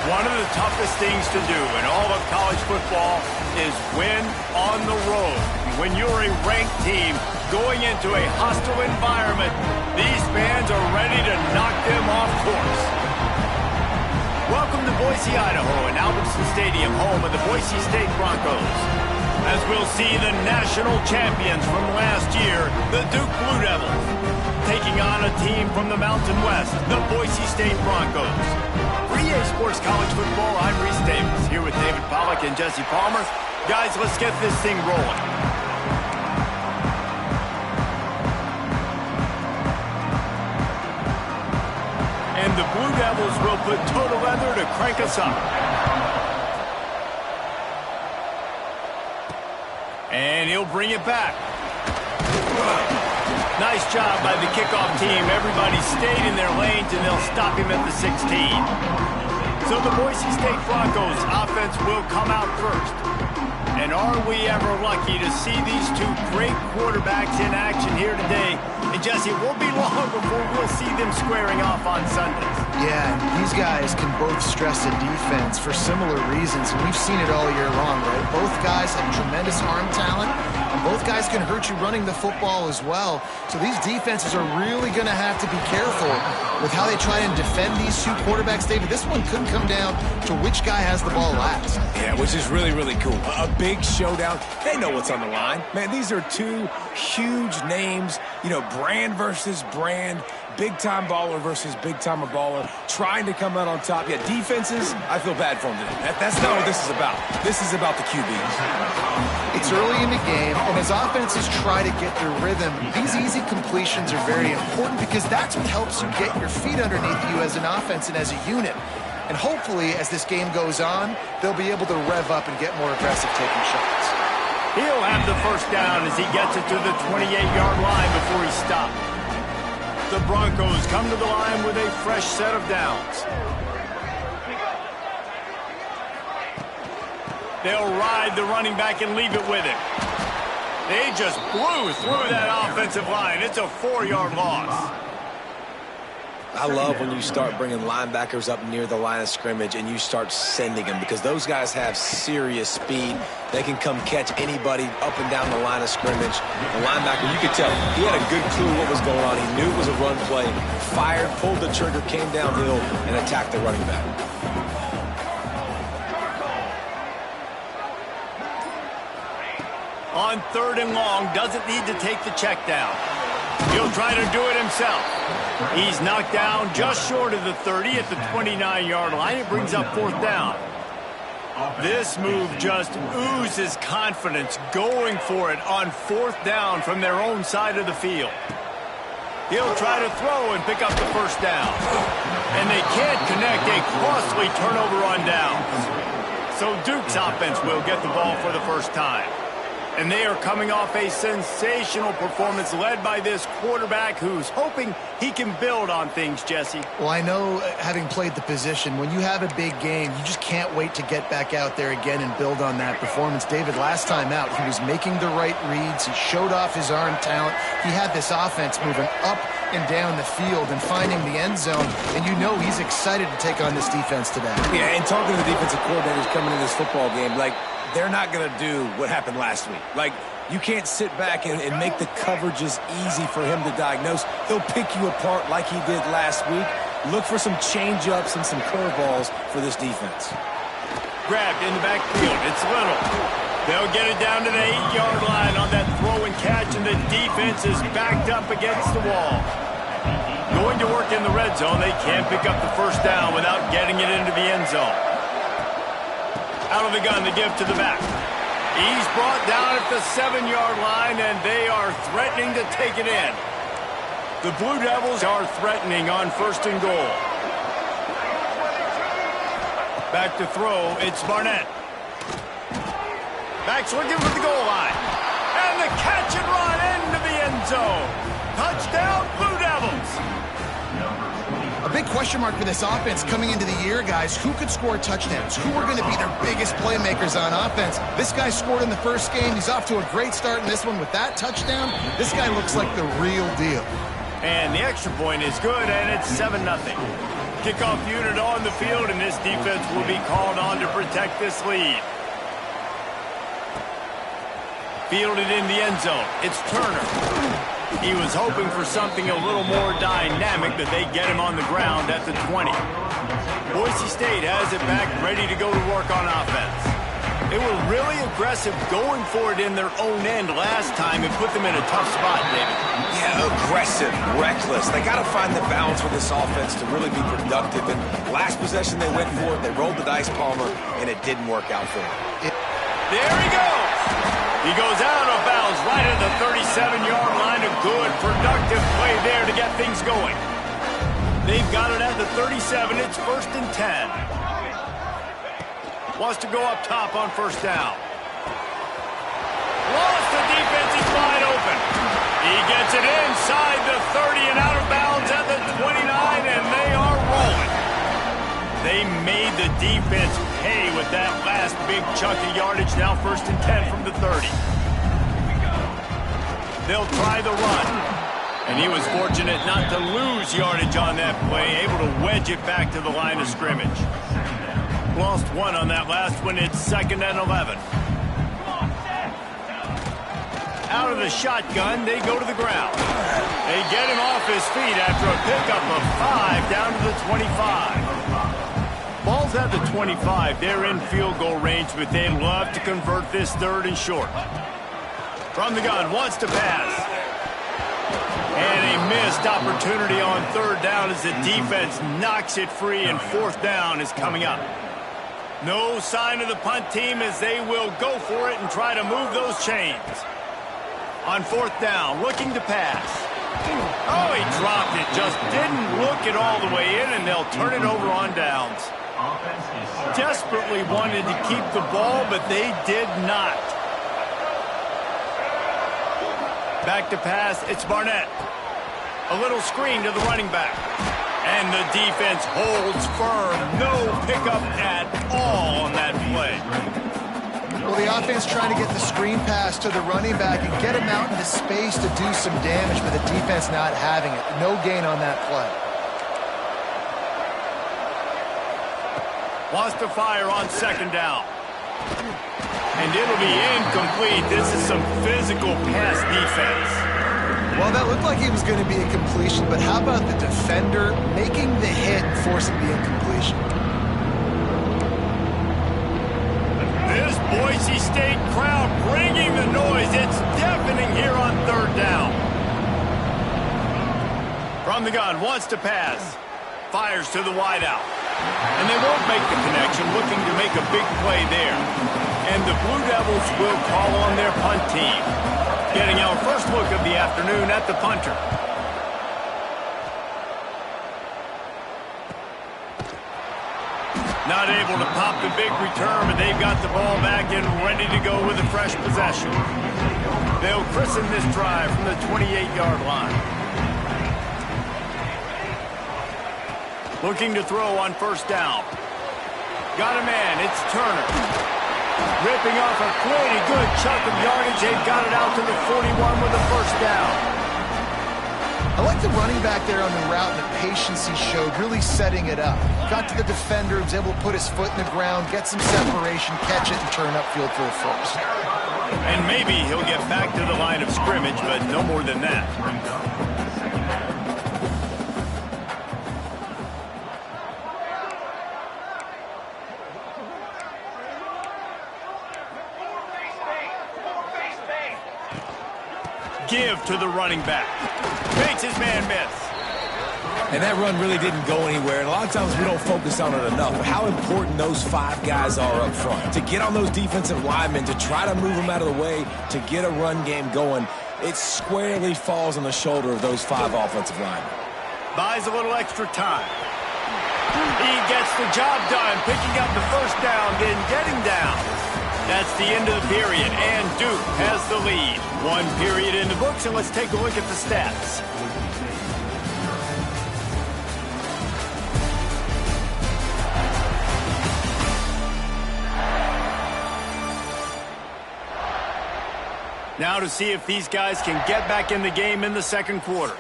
One of the toughest things to do in all of college football is win on the road. When you're a ranked team going into a hostile environment, these fans are ready to knock them off course. Welcome to Boise, Idaho, and Albertson Stadium, home of the Boise State Broncos. As we'll see the national champions from last year, the Duke Blue Devils, taking on a team from the Mountain West, the Boise State Broncos. For EA Sports College Football, I'm Reese Davis, here with David Pollack and Jesse Palmer. Guys, let's get this thing rolling. And the Blue Devils will put total leather to crank us up. And he'll bring it back. Nice job by the kickoff team. Everybody stayed in their lanes, and they'll stop him at the 16. So the Boise State Broncos offense will come out first. And are we ever lucky to see these two great quarterbacks in action here today? And Jesse, it won't be long before we'll see them squaring off on Sundays. Yeah, these guys can both stress a defense for similar reasons, and we've seen it all year long, right? Both guys have tremendous arm talent, and both guys can hurt you running the football as well. So these defenses are really going to have to be careful with how they try and defend these two quarterbacks. David, this one could come down to which guy has the ball last. Yeah, which is really, really cool. A big showdown. They know what's on the line. Man, these are two huge names, you know, brand versus brand. Big-time baller versus big-time baller, trying to come out on top. Yeah, defenses, I feel bad for them today. That's not what this is about. This is about the QBs. It's early in the game, and as offenses try to get their rhythm, these easy completions are very important because that's what helps you get your feet underneath you as an offense and as a unit. And hopefully, as this game goes on, they'll be able to rev up and get more aggressive taking shots. He'll have the first down as he gets it to the 28-yard line before he stops. The Broncos come to the line with a fresh set of downs. They'll ride the running back and leave it with him. They just blew through that offensive line. It's a 4-yard loss. I love when you start bringing linebackers up near the line of scrimmage and you start sending them because those guys have serious speed. They can come catch anybody up and down the line of scrimmage. The linebacker, you could tell, he had a good clue what was going on. He knew it was a run play, fired, pulled the trigger, came downhill, and attacked the running back. On 3rd and long, doesn't need to take the check down. He'll try to do it himself. He's knocked down just short of the 30 at the 29-yard line. It brings up 4th down. This move just oozes confidence, going for it on 4th down from their own side of the field. He'll try to throw and pick up the first down. And they can't connect, a costly turnover on downs. So Duke's offense will get the ball for the first time. And they are coming off a sensational performance led by this quarterback who's hoping he can build on things, Jesse. Well, I know, having played the position, when you have a big game, you just can't wait to get back out there again and build on that performance. David, last time out, he was making the right reads. He showed off his arm talent. He had this offense moving up and down the field and finding the end zone. And you know he's excited to take on this defense today. Yeah, and talking to the defensive coordinators coming into this football game, like, they're not going to do what happened last week. Like, you can't sit back and make the coverages easy for him to diagnose. He'll pick you apart like he did last week. Look for some change-ups and some curveballs for this defense. Grabbed in the backfield. It's Little. They'll get it down to the 8-yard line on that throw and catch, and the defense is backed up against the wall. Going to work in the red zone. They can't pick up the first down without getting it into the end zone. Out of the gun, the give to the back. He's brought down at the 7-yard line, and they are threatening to take it in. The Blue Devils are threatening on 1st and goal. Back to throw, it's Barnett. Back's looking for the goal line. And the catch and run into the end zone. Touchdown, Blue Devils. A big question mark for this offense coming into the year, guys. Who could score touchdowns? Who are going to be their biggest playmakers on offense? This guy scored in the first game. He's off to a great start in this one with that touchdown. This guy looks like the real deal. And the extra point is good, and it's 7-0. kickoff unit on the field, and this defense will be called on to protect this lead. Fielded in the end zone. It's Turner. He was hoping for something a little more dynamic, but they get him on the ground at the 20. Boise State has it back, ready to go to work on offense. They were really aggressive going for it in their own end last time and put them in a tough spot, David. Yeah, aggressive, reckless. They got to find the balance with this offense to really be productive. And last possession they went for it, they rolled the dice, Palmer, and it didn't work out for them. There he goes. He goes out of bounds right at the 37-yard line. A good, productive play there to get things going. They've got it at the 37. It's 1st and 10. Wants to go up top on 1st down. Lost, the defense is wide open. He gets it inside the 30 and out of bounds at the 29, and they are rolling. They made the defense pay with that last big chunk of yardage. Now 1st and 10 from the 30. They'll try the run. And he was fortunate not to lose yardage on that play, able to wedge it back to the line of scrimmage. Lost one on that last one. It's 2nd and 11. Out of the shotgun, they go to the ground. They get him off his feet after a pickup of 5 down to the 25. Ball's at the 25. They're in field goal range, but they'd love to convert this 3rd and short. From the gun, wants to pass. And a missed opportunity on 3rd down as the defense knocks it free, and 4th down is coming up. No sign of the punt team as they will go for it and try to move those chains. On 4th down, looking to pass. Oh, he dropped it. Just didn't look it all the way in, and they'll turn it over on downs. Desperately wanted to keep the ball, but they did not. Back to pass, it's Barnett. A little screen to the running back. And the defense holds firm. No pickup at all on that play. Well, the offense trying to get the screen pass to the running back and get him out into space to do some damage, but the defense not having it. No gain on that play. Wants to fire on 2nd down. And it'll be incomplete. This is some physical pass defense. Well, that looked like it was going to be a completion, but how about the defender making the hit and forcing the incompletion? This Boise State crowd bringing the noise. It's deafening here on 3rd down. From the gun, wants to pass. Fires to the wideout. And they won't make the connection, looking to make a big play there. And the Blue Devils will call on their punt team. Getting our first look of the afternoon at the punter. Not able to pop the big return, but they've got the ball back and ready to go with a fresh possession. They'll christen this drive from the 28-yard line. Looking to throw on 1st down. Got a man, it's Turner. Ripping off a pretty good chunk of yardage. They've got it out to the 41 with a 1st down. I like the running back there on the route and the patience he showed, really setting it up. Got to the defender, was able to put his foot in the ground, get some separation, catch it, and turn upfield for a 1st. And maybe he'll get back to the line of scrimmage, but no more than that. Give to the running back. Makes his man miss. And that run really didn't go anywhere. And a lot of times we don't focus on it enough. But how important those 5 guys are up front. To get on those defensive linemen, to try to move them out of the way, to get a run game going, it squarely falls on the shoulder of those 5 offensive linemen. Buys a little extra time. He gets the job done, picking up the 1st down, then getting down. That's the end of the period, and Duke has the lead. 1 period in the books, and let's take a look at the stats. Now to see if these guys can get back in the game in the 2nd quarter.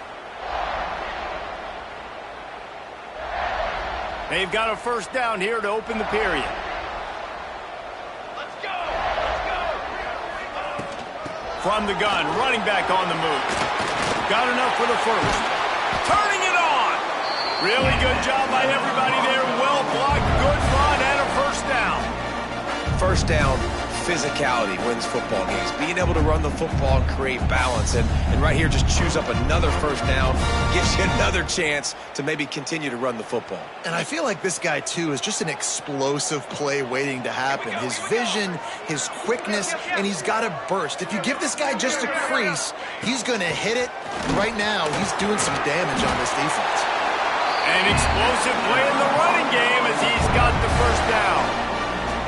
They've got a first down here to open the period. Let's go! Let's go! From the gun, running back on the move. Got enough for the first. Turning it on! Really good job by everybody there. Well blocked, good run, and a first down. First down, physicality wins football games. Being able to run the football and create balance. And right here, just choose up another first down. Gives you another chance to maybe continue to run the football. And I feel like this guy, too, is just an explosive play waiting to happen. His vision, his quickness, and he's got a burst. If you give this guy just a crease, he's going to hit it. Right now, he's doing some damage on this defense. An explosive play in the running game as he's got the first down.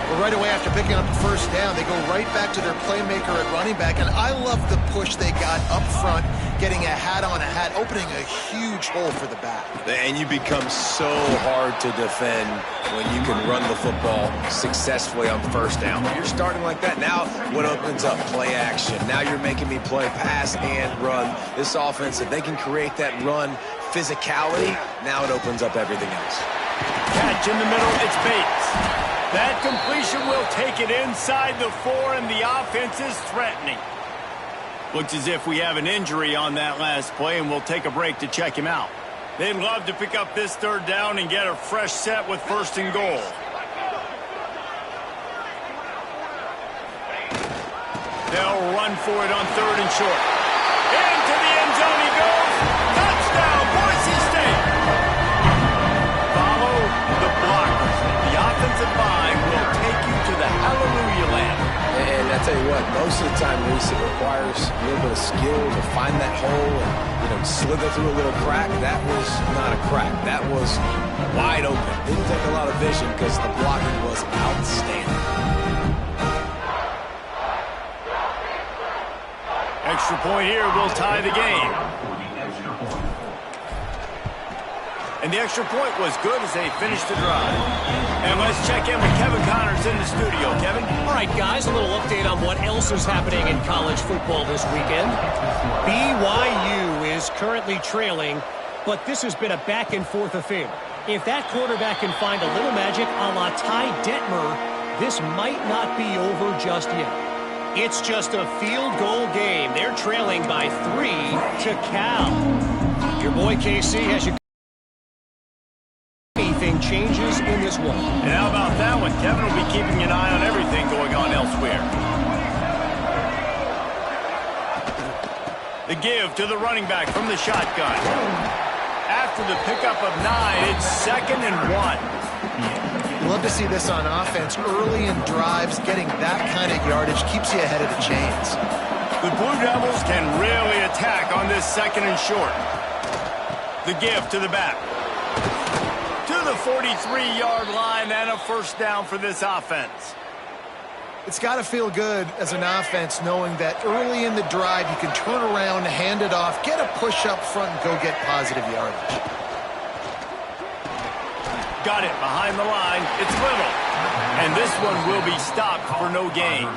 Well, right away after picking up the first down, they go right back to their playmaker at running back. And I love the push they got up front, getting a hat on a hat, opening a huge hole for the back. And you become so hard to defend when you can run the football successfully on first down. When you're starting like that, now what opens up? Play action. Now you're making me play pass and run. This offense, if they can create that run physicality, now it opens up everything else. Catch in the middle, it's Bates. That completion will take it inside the 4, and the offense is threatening. Looks as if we have an injury on that last play, and we'll take a break to check him out. They'd love to pick up this third down and get a fresh set with first and goal. They'll run for it on third and short. Into the end zone he goes. Touchdown, Boise State. Follow the blockers. The offensive line will take you to the hallelujah land. And I tell you what, most of the time, Reese, it requires a little bit of skill to find that hole and, slither through a little crack. That was not a crack. That was wide open. Didn't take a lot of vision because the blocking was outstanding. Extra point here will tie the game. And the extra point was good as they finished the drive. And let's check in with Kevin Connors in the studio. Kevin? All right, guys, a little update on what else is happening in college football this weekend. BYU is currently trailing, but this has been a back-and-forth affair. If that quarterback can find a little magic a la Ty Detmer, this might not be over just yet. It's just a field goal game. They're trailing by 3 to Cal. Your boy KC has you. Anything changes in this one. And how about that one? Kevin will be keeping an eye on everything going on elsewhere. The give to the running back from the shotgun. After the pickup of 9, it's 2nd and 1. Love to see this on offense. Early in drives, getting that kind of yardage keeps you ahead of the chains. The Blue Devils can really attack on this 2nd and short. The give to the back. To the 43-yard line, and a first down for this offense. It's got to feel good as an offense knowing that early in the drive you can turn around, hand it off, get a push up front, and go get positive yardage. Got it behind the line. It's Little. And this one will be stopped for no gain.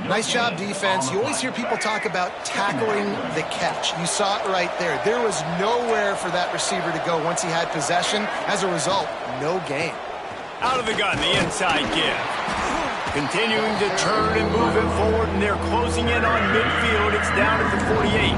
Nice job, defense. You always hear people talk about tackling the catch. You saw it right there. There was nowhere for that receiver to go once he had possession. As a result, no gain. Out of the gun, the inside give. Continuing to turn and move it forward, and they're closing in on midfield. It's down at the 48.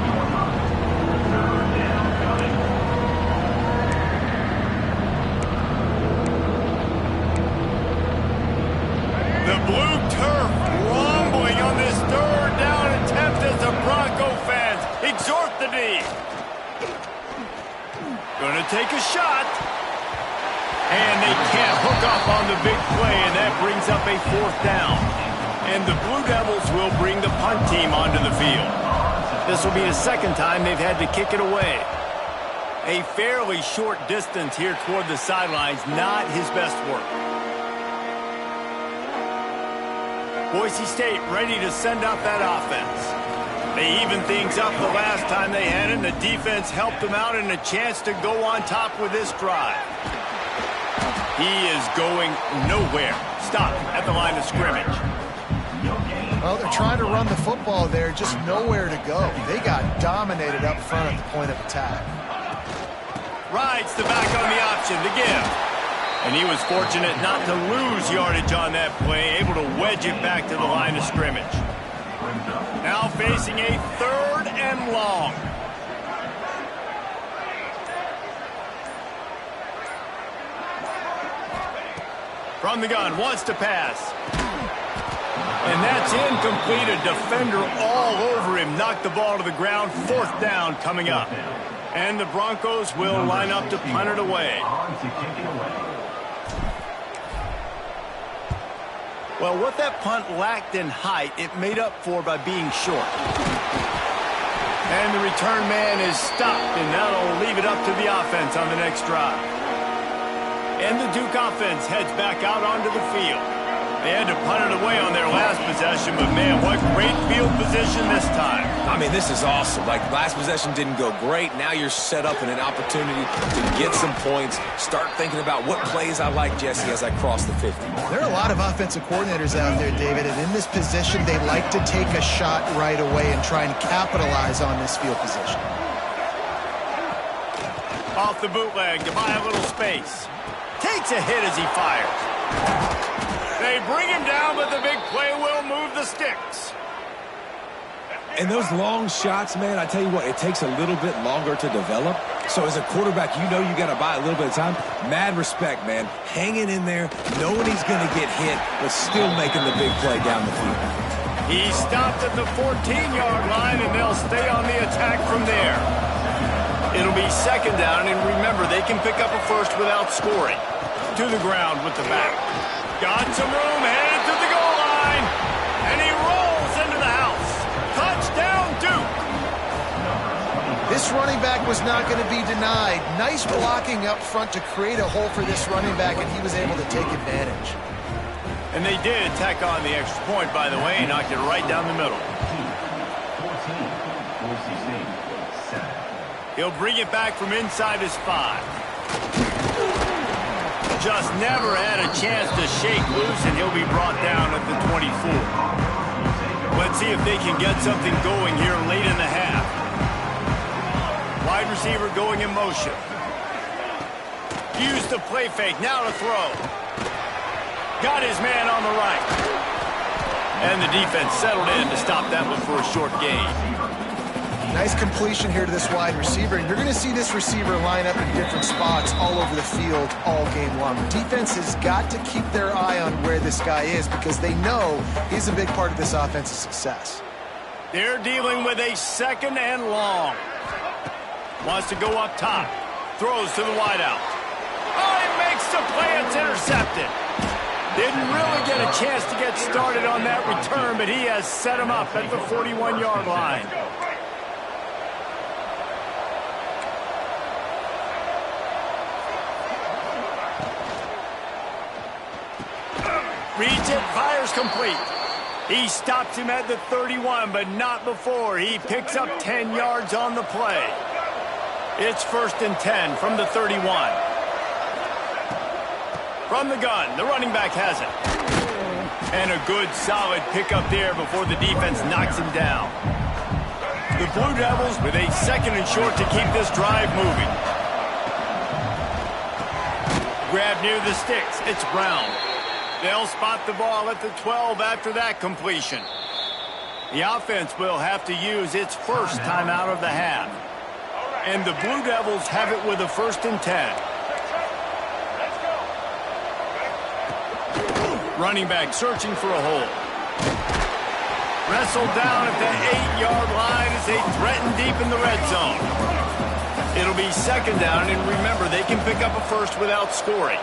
The blue turf rumbling on this third down attempt as the Bronco fans exhort the D. Gonna take a shot. And they can't hook up on the big play, and that brings up a 4th down. And the Blue Devils will bring the punt team onto the field. This will be the 2nd time they've had to kick it away. A fairly short distance here toward the sidelines, not his best work. Boise State ready to send out that offense. They evened things up the last time they had it, and the defense helped them out and a chance to go on top with this drive. He is going nowhere. Stop at the line of scrimmage. Well, they're trying to run the football there, just nowhere to go. They got dominated up front at the point of attack. Rides the back on the option to give. And he was fortunate not to lose yardage on that play, able to wedge it back to the line of scrimmage. Now facing a 3rd and long. From the gun, wants to pass. And that's incomplete. A defender all over him. Knocked the ball to the ground. 4th down coming up. And the Broncos will line up to punt it away. Well, what that punt lacked in height, it made up for by being short. And the return man is stopped, and that'll leave it up to the offense on the next drive. And the Duke offense heads back out onto the field. They had to punt it away on their last possession, but man, what great field position this time. I mean, this is awesome. Like, last possession didn't go great. Now you're set up in an opportunity to get some points. Start thinking about what plays I like, Jesse, as I cross the 50. There are a lot of offensive coordinators out there, David, and in this position, they like to take a shot right away and try and capitalize on this field position. Off the bootleg to buy a little space. Takes a hit as he fires. They bring him down, but the big play will move the sticks. And those long shots, man, I tell you what, it takes a little bit longer to develop. So as a quarterback, you know you got to buy a little bit of time. Mad respect, man. Hanging in there, knowing he's going to get hit, but still making the big play down the field. He stopped at the 14-yard line, and they'll stay on the attack from there. It'll be 2nd down, and remember, they can pick up a first without scoring. To the ground with the back. Got some room, headed to the goal line, and he rolls into the house. Touchdown, Duke. This running back was not going to be denied. Nice blocking up front to create a hole for this running back, and he was able to take advantage. And they did tack on the extra point, by the way, knocked it right down the middle. He'll bring it back from inside his 5. Just never had a chance to shake loose, and he'll be brought down at the 24. Let's see if they can get something going here late in the half. Wide receiver going in motion. Used the play fake, now to throw. Got his man on the right. And the defense settled in to stop that one for a short gain. Nice completion here to this wide receiver, and you're going to see this receiver line up in different spots all over the field all game long. Defense has got to keep their eye on where this guy is because they know he's a big part of this offense's success. They're dealing with a 2nd and long. Wants to go up top. Throws to the wideout. Oh, he makes the play. It's intercepted. Didn't really get a chance to get started on that return, but he has set him up at the 41-yard line. Reads it, fires complete. He stops him at the 31, but not before. He picks up 10 yards on the play. It's 1st and 10 from the 31. From the gun, the running back has it. And a good, solid pickup there before the defense knocks him down. The Blue Devils with a 2nd and short to keep this drive moving. Grab near the sticks. It's Brown. They'll spot the ball at the 12 after that completion. The offense will have to use its first timeout of the half. And the Blue Devils have it with a 1st and 10. Running back searching for a hole. Wrestled down at the 8-yard line as they threaten deep in the red zone. It'll be 2nd down, and remember, they can pick up a first without scoring.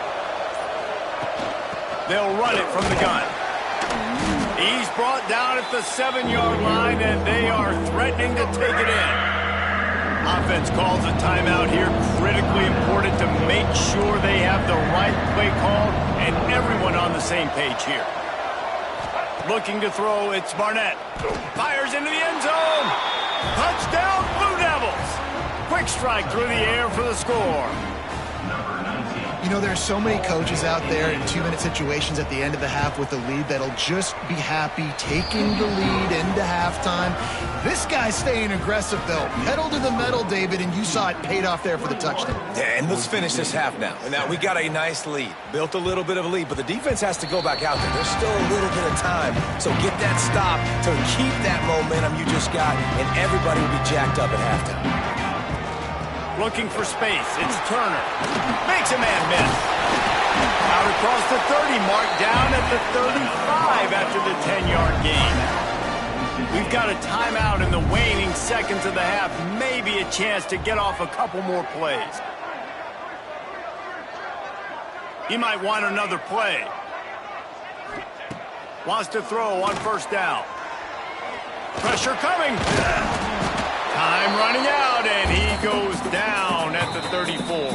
They'll run it from the gun. He's brought down at the 7-yard line, and they are threatening to take it in. Offense calls a timeout here. Critically important to make sure they have the right play call and everyone on the same page here. Looking to throw, it's Barnett. Fires into the end zone. Touchdown, Blue Devils. Quick strike through the air for the score. You know, there's so many coaches out there in 2-minute situations at the end of the half with the lead that'll just be happy taking the lead into halftime. This guy's staying aggressive, though. Pedal to the metal, David, and you saw it paid off there for the touchdown. Yeah, and let's finish this half now. And now we got a nice lead. Built a little bit of a lead, but the defense has to go back out there. There's still a little bit of time. So get that stop to keep that momentum you just got, and everybody will be jacked up at halftime. Looking for space. It's Turner. Makes a man miss. Out across the 30 mark, down at the 35 after the 10-yard gain. We've got a timeout in the waning seconds of the half. Maybe a chance to get off a couple more plays. He might want another play. Wants to throw on first down. Pressure coming. Time running out, and he goes down at the 34.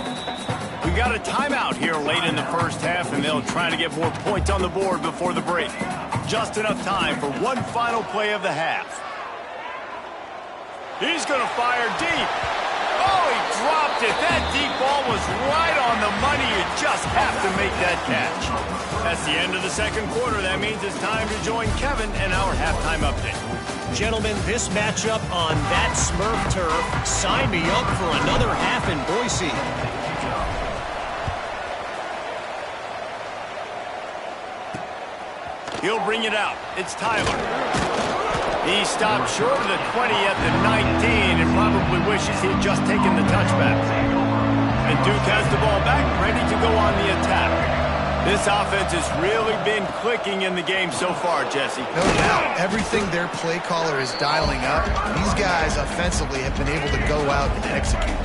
We've got a timeout here late in the first half, and they'll try to get more points on the board before the break. Just enough time for one final play of the half. He's going to fire deep. Oh, he dropped it. That deep ball was right on the money. You just have to make that catch. That's the end of the second quarter. That means it's time to join Kevin and our halftime update. Gentlemen, this matchup on that Smurf turf, sign me up for another half in Boise. He'll bring it out. It's Tyler. He stopped short of the 20 at the 19 and probably wishes he had just taken the touchback. And Duke has the ball back, ready to go on the attack. This offense has really been clicking in the game so far, Jesse. No doubt. Everything their play caller is dialing up, these guys offensively have been able to go out and execute.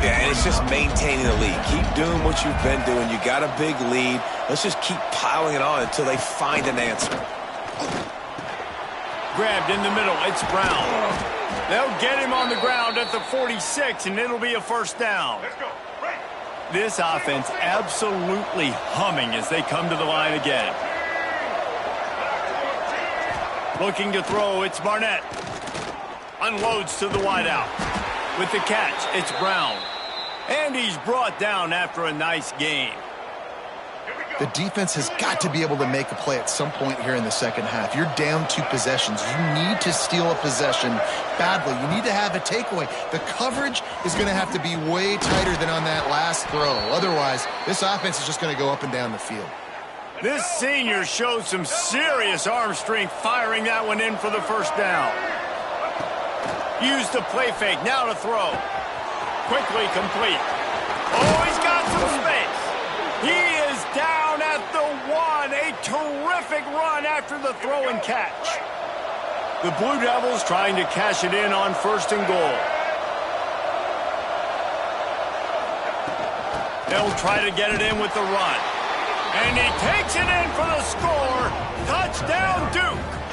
Yeah, and it's just maintaining the lead. Keep doing what you've been doing. You got a big lead. Let's just keep piling it on until they find an answer. Grabbed in the middle. It's Brown. They'll get him on the ground at the 46, and it'll be a first down. Let's go. This offense absolutely humming as they come to the line again. Looking to throw, it's Barnett. Unloads to the wideout. With the catch, it's Brown. And he's brought down after a nice gain. The defense has got to be able to make a play at some point here in the second half. You're down 2 possessions. You need to steal a possession badly. You need to have a takeaway. The coverage is going to have to be way tighter than on that last throw. Otherwise, this offense is just going to go up and down the field. This senior showed some serious arm strength firing that one in for the first down. Use the play fake. Now to throw. Quickly complete. Oh, he's got some space. He is down at the 1. A terrific run after the throw and catch. The Blue Devils trying to cash it in on first and goal. They'll try to get it in with the run. And he takes it in for the score. Touchdown, Duke.